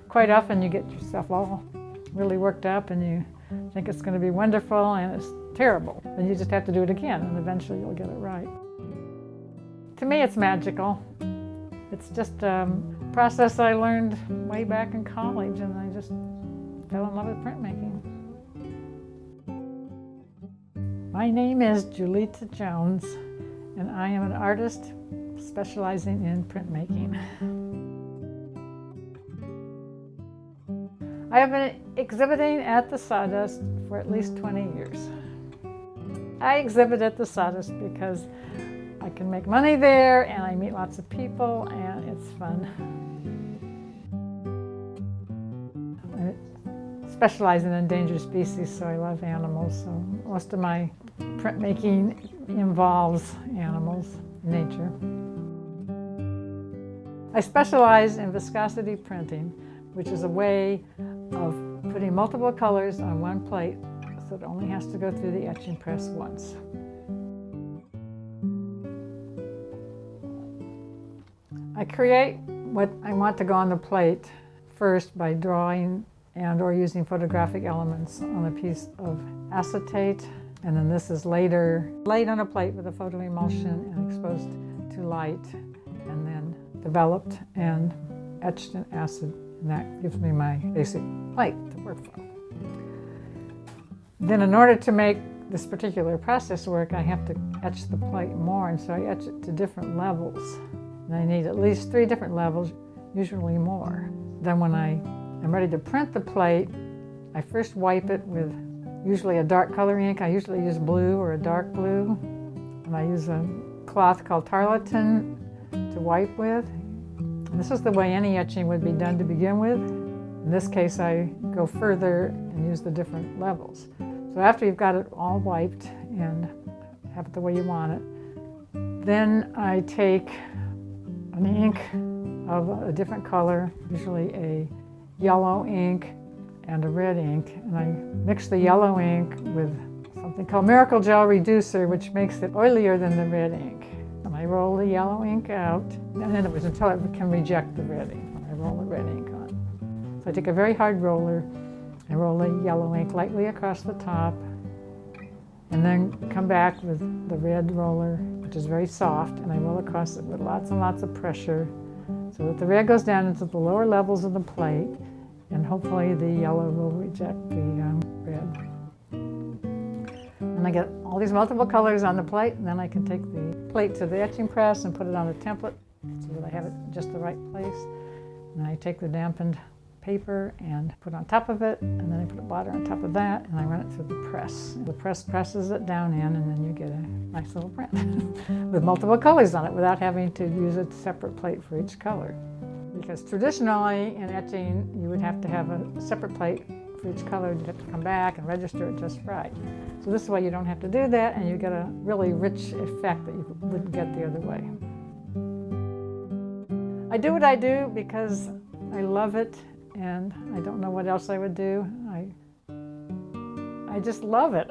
Quite often you get yourself all really worked up and you think it's going to be wonderful and it's terrible. And you just have to do it again and eventually you'll get it right. To me it's magical. It's just a process I learned way back in college and I just fell in love with printmaking. My name is Julita Jones and I am an artist specializing in printmaking. I have been exhibiting at the Sawdust for at least 20 years. I exhibit at the Sawdust because I can make money there and I meet lots of people and it's fun. I specialize in endangered species, so I love animals. So most of my printmaking involves animals, nature. I specialize in viscosity printing, which is a way of putting multiple colors on one plate so it only has to go through the etching press once. I create what I want to go on the plate first by drawing and or using photographic elements on a piece of acetate, and then this is later laid on a plate with a photo emulsion and exposed to light and then developed and etched in acid. And that gives me my basic plate to work from. Then in order to make this particular process work, I have to etch the plate more, and so I etch it to different levels. And I need at least 3 different levels, usually more. Then when I am ready to print the plate, I first wipe it with usually a dark color ink. I usually use blue or a dark blue. And I use a cloth called tarlatan to wipe with. And this is the way any etching would be done to begin with. In this case, I go further and use the different levels. So after you've got it all wiped and have it the way you want it, then I take an ink of a different color, usually a yellow ink and a red ink, and I mix the yellow ink with something called Miracle Gel Reducer, which makes it oilier than the red ink. And I roll the yellow ink out, and then it was until it can reject the red ink when I roll the red ink on. So I take a very hard roller and roll the yellow ink lightly across the top, and then come back with the red roller, which is very soft, and I roll across it with lots and lots of pressure so that the red goes down into the lower levels of the plate, and hopefully the yellow will reject the red. And I get all these multiple colors on the plate, and then I can take the plate to the etching press and put it on a template so that I have it just the right place. And I take the dampened paper and put it on top of it, and then I put water on top of that, and I run it through the press. The press presses it down in, and then you get a nice little print with multiple colors on it without having to use a separate plate for each color. Because traditionally in etching, you would have to have a separate plate for each color. You'd have to come back and register it just right. So this way you don't have to do that, and you get a really rich effect that you wouldn't get the other way. I do what I do because I love it, and I don't know what else I would do. I just love it.